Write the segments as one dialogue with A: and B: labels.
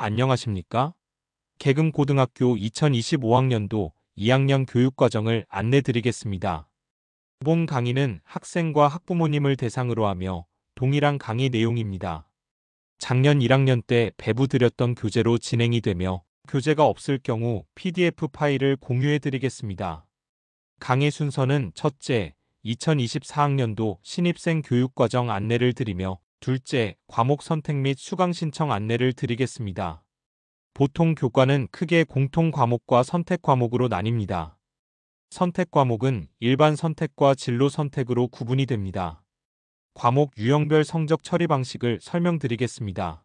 A: 안녕하십니까? 계금고등학교 2025학년도 2학년 교육과정을 안내드리겠습니다. 이번 강의는 학생과 학부모님을 대상으로 하며 동일한 강의 내용입니다. 작년 1학년 때 배부드렸던 교재로 진행이 되며 교재가 없을 경우 PDF 파일을 공유해드리겠습니다. 강의 순서는 첫째, 2024학년도 신입생 교육과정 안내를 드리며 둘째, 과목 선택 및 수강 신청 안내를 드리겠습니다. 보통 교과는 크게 공통 과목과 선택 과목으로 나뉩니다. 선택 과목은 일반 선택과 진로 선택으로 구분이 됩니다. 과목 유형별 성적 처리 방식을 설명드리겠습니다.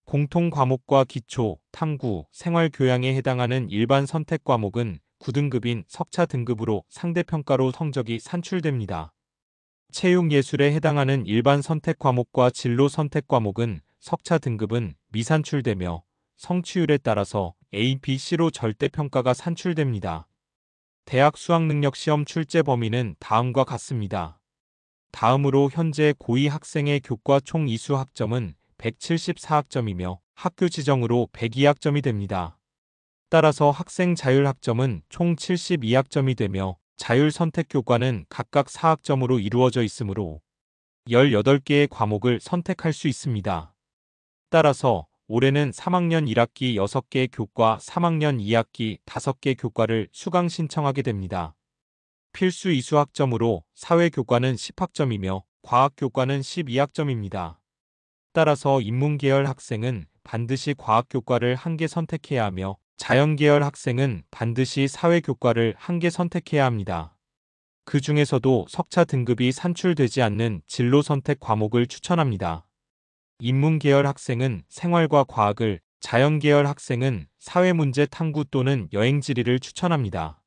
A: 공통 과목과 기초, 탐구, 생활교양에 해당하는 일반 선택 과목은 9등급인 석차 등급으로 상대평가로 성적이 산출됩니다. 체육예술에 해당하는 일반 선택 과목과 진로 선택 과목은 석차 등급은 미산출되며 성취율에 따라서 A, B, C로 절대평가가 산출됩니다. 대학 수학능력시험 출제 범위는 다음과 같습니다. 다음으로 현재 고2 학생의 교과 총 이수 학점은 174학점이며 학교 지정으로 102학점이 됩니다. 따라서 학생 자율 학점은 총 72학점이 되며 자율 선택 교과는 각각 4학점으로 이루어져 있으므로 18개의 과목을 선택할 수 있습니다. 따라서 올해는 3학년 1학기 6개 교과, 3학년 2학기 5개 교과를 수강 신청하게 됩니다. 필수 이수 학점으로 사회교과는 10학점이며 과학교과는 12학점입니다. 따라서 인문계열 학생은 반드시 과학교과를 1개 선택해야 하며 자연계열 학생은 반드시 사회교과를 1개 선택해야 합니다. 그 중에서도 석차 등급이 산출되지 않는 진로 선택 과목을 추천합니다. 인문계열 학생은 생활과 과학을, 자연계열 학생은 사회문제 탐구 또는 여행지리를 추천합니다.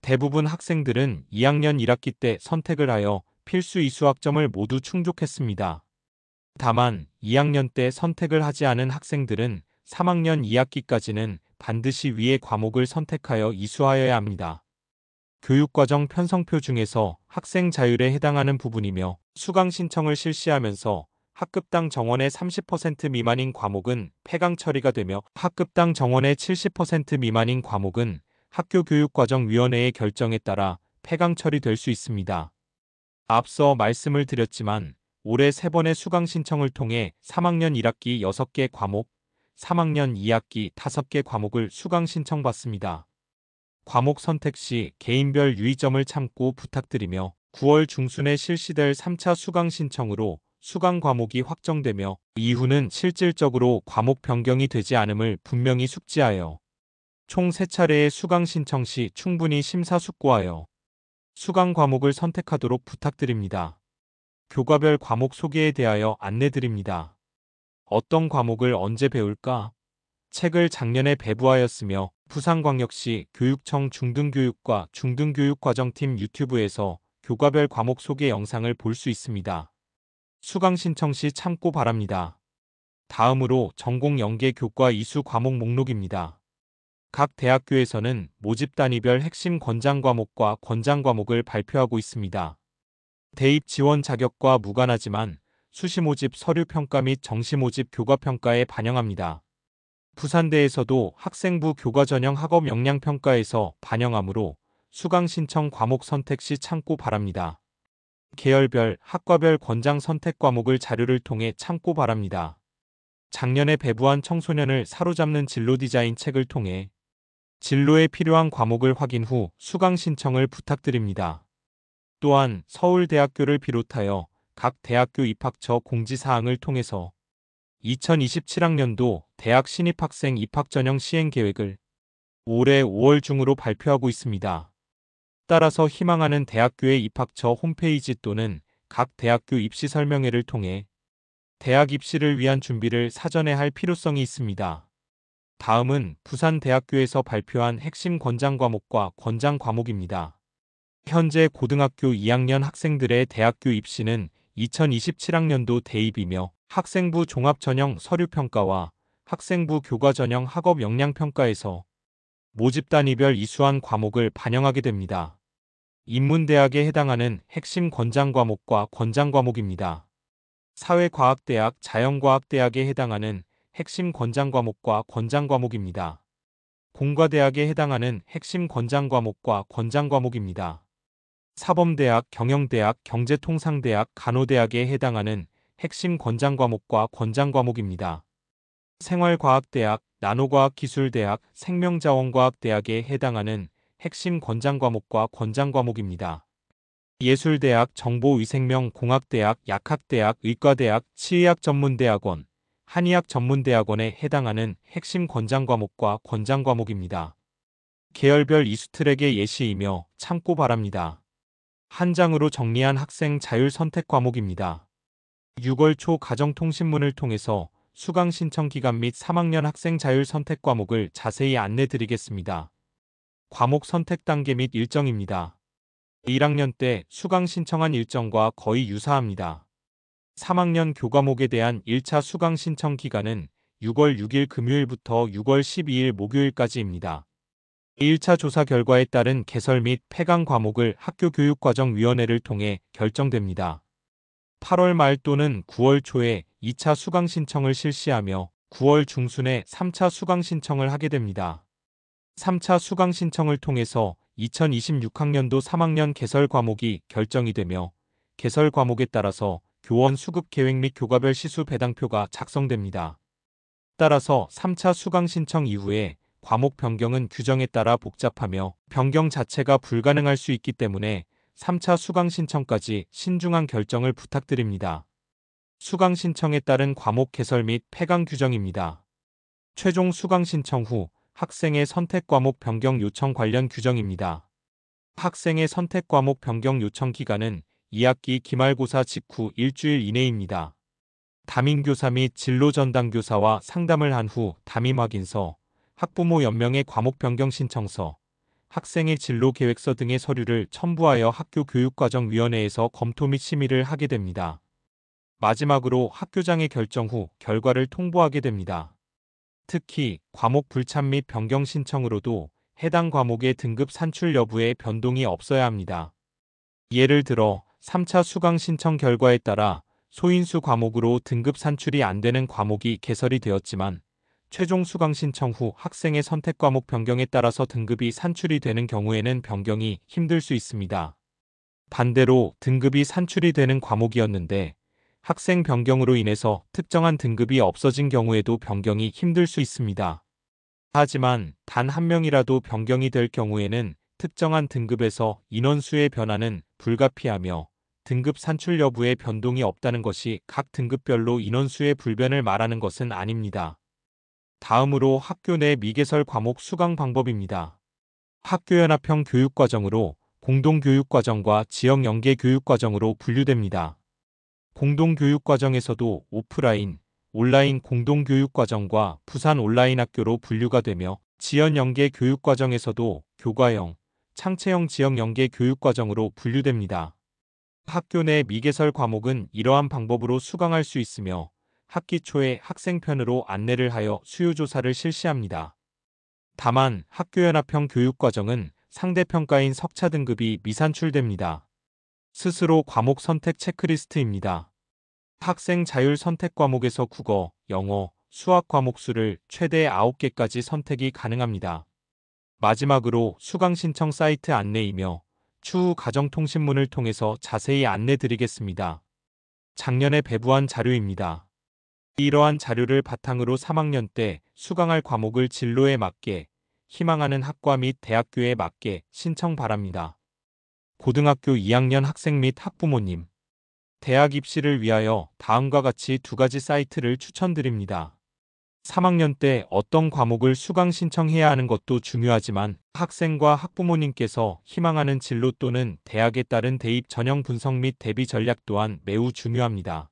A: 대부분 학생들은 2학년 1학기 때 선택을 하여 필수 이수 학점을 모두 충족했습니다. 다만 2학년 때 선택을 하지 않은 학생들은 3학년 2학기까지는 반드시 위의 과목을 선택하여 이수하여야 합니다. 교육과정 편성표 중에서 학생 자율에 해당하는 부분이며 수강 신청을 실시하면서 학급당 정원의 30% 미만인 과목은 폐강 처리가 되며 학급당 정원의 70% 미만인 과목은 학교교육과정위원회의 결정에 따라 폐강 처리될 수 있습니다. 앞서 말씀을 드렸지만 올해 3번의 수강 신청을 통해 3학년 1학기 6개 과목, 3학년 2학기 5개 과목을 수강 신청받습니다. 과목 선택 시 개인별 유의점을 참고 부탁드리며 9월 중순에 실시될 3차 수강 신청으로 수강 과목이 확정되며 이후는 실질적으로 과목 변경이 되지 않음을 분명히 숙지하여 총 3차례의 수강 신청 시 충분히 심사숙고하여 수강 과목을 선택하도록 부탁드립니다. 교과별 과목 소개에 대하여 안내드립니다. 어떤 과목을 언제 배울까? 책을 작년에 배부하였으며 부산광역시 교육청 중등교육과 중등교육과정팀 유튜브에서 교과별 과목 소개 영상을 볼 수 있습니다. 수강 신청 시 참고 바랍니다. 다음으로 전공 연계 교과 이수 과목 목록입니다. 각 대학교에서는 모집 단위별 핵심 권장 과목과 권장 과목을 발표하고 있습니다. 대입 지원 자격과 무관하지만 수시 모집 서류 평가 및 정시 모집 교과 평가에 반영합니다. 부산대에서도 학생부 교과 전형 학업 역량 평가에서 반영하므로 수강 신청 과목 선택 시 참고 바랍니다. 계열별, 학과별 권장 선택 과목을 자료를 통해 참고 바랍니다. 작년에 배부한 청소년을 사로잡는 진로 디자인 책을 통해 진로에 필요한 과목을 확인 후 수강 신청을 부탁드립니다. 또한 서울대학교를 비롯하여 각 대학교 입학처 공지사항을 통해서 2027학년도 대학 신입학생 입학전형 시행계획을 올해 5월 중으로 발표하고 있습니다. 따라서 희망하는 대학교의 입학처 홈페이지 또는 각 대학교 입시 설명회를 통해 대학 입시를 위한 준비를 사전에 할 필요성이 있습니다. 다음은 부산대학교에서 발표한 핵심 권장 과목과 권장 과목입니다. 현재 고등학교 2학년 학생들의 대학교 입시는 2027학년도 대입이며 학생부 종합전형 서류평가와 학생부 교과전형 학업 역량평가에서 모집 단위별 이수한 과목을 반영하게 됩니다. 인문대학에 해당하는 핵심 권장 과목과 권장 과목입니다. 사회과학대학, 자연과학대학에 해당하는 핵심 권장 과목과 권장 과목입니다. 공과대학에 해당하는 핵심 권장 과목과 권장 과목입니다. 사범대학, 경영대학, 경제통상대학, 간호대학에 해당하는 핵심 권장 과목과 권장 과목입니다. 생활과학대학, 나노과학기술대학, 생명자원과학대학에 해당하는 핵심 권장 과목과 권장 과목입니다. 예술대학, 정보위생명공학대학, 약학대학, 의과대학, 치의학전문대학원, 한의학전문대학원에 해당하는 핵심 권장 과목과 권장 과목입니다. 계열별 이수트랙의 예시이며 참고 바랍니다. 한 장으로 정리한 학생 자율 선택 과목입니다. 6월 초 가정통신문을 통해서 수강 신청 기간 및 3학년 학생 자율 선택 과목을 자세히 안내 드리겠습니다. 과목 선택 단계 및 일정입니다. 1학년 때 수강 신청한 일정과 거의 유사합니다. 3학년 교과목에 대한 1차 수강 신청 기간은 6월 6일 금요일부터 6월 12일 목요일까지입니다. 1차 조사 결과에 따른 개설 및 폐강 과목을 학교교육과정위원회를 통해 결정됩니다. 8월 말 또는 9월 초에 2차 수강 신청을 실시하며 9월 중순에 3차 수강 신청을 하게 됩니다. 3차 수강 신청을 통해서 2026학년도 3학년 개설 과목이 결정이 되며 개설 과목에 따라서 교원 수급 계획 및 교과별 시수 배당표가 작성됩니다. 따라서 3차 수강 신청 이후에 과목 변경은 규정에 따라 복잡하며 변경 자체가 불가능할 수 있기 때문에 3차 수강 신청까지 신중한 결정을 부탁드립니다. 수강 신청에 따른 과목 개설 및 폐강 규정입니다. 최종 수강 신청 후 학생의 선택 과목 변경 요청 관련 규정입니다. 학생의 선택 과목 변경 요청 기간은 2학기 기말고사 직후 일주일 이내입니다. 담임교사 및 진로전담교사와 상담을 한 후 담임 확인서, 학부모 연명의 과목 변경 신청서, 학생의 진로계획서 등의 서류를 첨부하여 학교교육과정위원회에서 검토 및 심의를 하게 됩니다. 마지막으로 학교장의 결정 후 결과를 통보하게 됩니다. 특히 과목 불참 및 변경 신청으로도 해당 과목의 등급 산출 여부에 변동이 없어야 합니다. 예를 들어 3차 수강 신청 결과에 따라 소인수 과목으로 등급 산출이 안 되는 과목이 개설이 되었지만 최종 수강 신청 후 학생의 선택 과목 변경에 따라서 등급이 산출이 되는 경우에는 변경이 힘들 수 있습니다. 반대로 등급이 산출이 되는 과목이었는데 학생 변경으로 인해서 특정한 등급이 없어진 경우에도 변경이 힘들 수 있습니다. 하지만 단 한 명이라도 변경이 될 경우에는 특정한 등급에서 인원수의 변화는 불가피하며 등급 산출 여부에 변동이 없다는 것이 각 등급별로 인원수의 불변을 말하는 것은 아닙니다. 다음으로 학교 내 미개설 과목 수강 방법입니다. 학교연합형 교육과정으로 공동교육과정과 지역연계교육과정으로 분류됩니다. 공동교육과정에서도 오프라인, 온라인 공동교육과정과 부산 온라인학교로 분류가 되며 지연연계교육과정에서도 교과형, 창체형 지역연계교육과정으로 분류됩니다. 학교 내 미개설 과목은 이러한 방법으로 수강할 수 있으며 학기 초에 학생편으로 안내를 하여 수요조사를 실시합니다. 다만 학교연합형 교육과정은 상대평가인 석차 등급이 미산출됩니다. 스스로 과목 선택 체크리스트입니다. 학생 자율 선택 과목에서 국어, 영어, 수학 과목 수를 최대 9개까지 선택이 가능합니다. 마지막으로 수강 신청 사이트 안내이며 추후 가정통신문을 통해서 자세히 안내 드리겠습니다. 작년에 배부한 자료입니다. 이러한 자료를 바탕으로 3학년 때 수강할 과목을 진로에 맞게, 희망하는 학과 및 대학교에 맞게 신청 바랍니다. 고등학교 2학년 학생 및 학부모님, 대학 입시를 위하여 다음과 같이 두 가지 사이트를 추천드립니다. 3학년 때 어떤 과목을 수강 신청해야 하는 것도 중요하지만 학생과 학부모님께서 희망하는 진로 또는 대학에 따른 대입 전형 분석 및 대비 전략 또한 매우 중요합니다.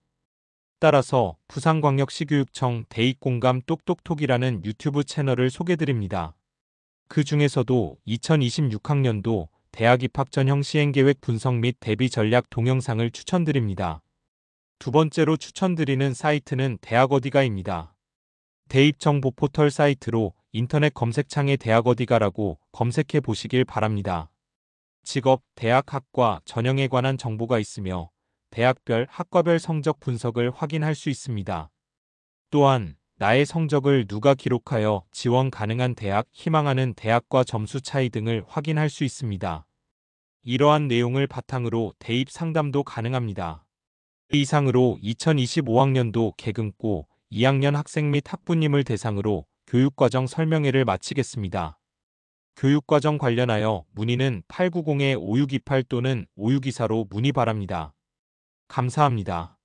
A: 따라서 부산광역시교육청 대입공감 똑똑톡이라는 유튜브 채널을 소개드립니다. 그 중에서도 2026학년도 대학 입학 전형 시행계획 분석 및 대비 전략 동영상을 추천드립니다. 두 번째로 추천드리는 사이트는 대학어디가입니다. 대입정보 포털 사이트로 인터넷 검색창에 대학어디가라고 검색해 보시길 바랍니다. 직업, 대학, 학과, 전형에 관한 정보가 있으며 대학별, 학과별 성적 분석을 확인할 수 있습니다. 또한 나의 성적을 누가 기록하여 지원 가능한 대학, 희망하는 대학과 점수 차이 등을 확인할 수 있습니다. 이러한 내용을 바탕으로 대입 상담도 가능합니다. 이상으로 2025학년도 개금고 2학년 학생 및 학부님을 대상으로 교육과정 설명회를 마치겠습니다. 교육과정 관련하여 문의는 890-5628 또는 5624로 문의 바랍니다. 감사합니다.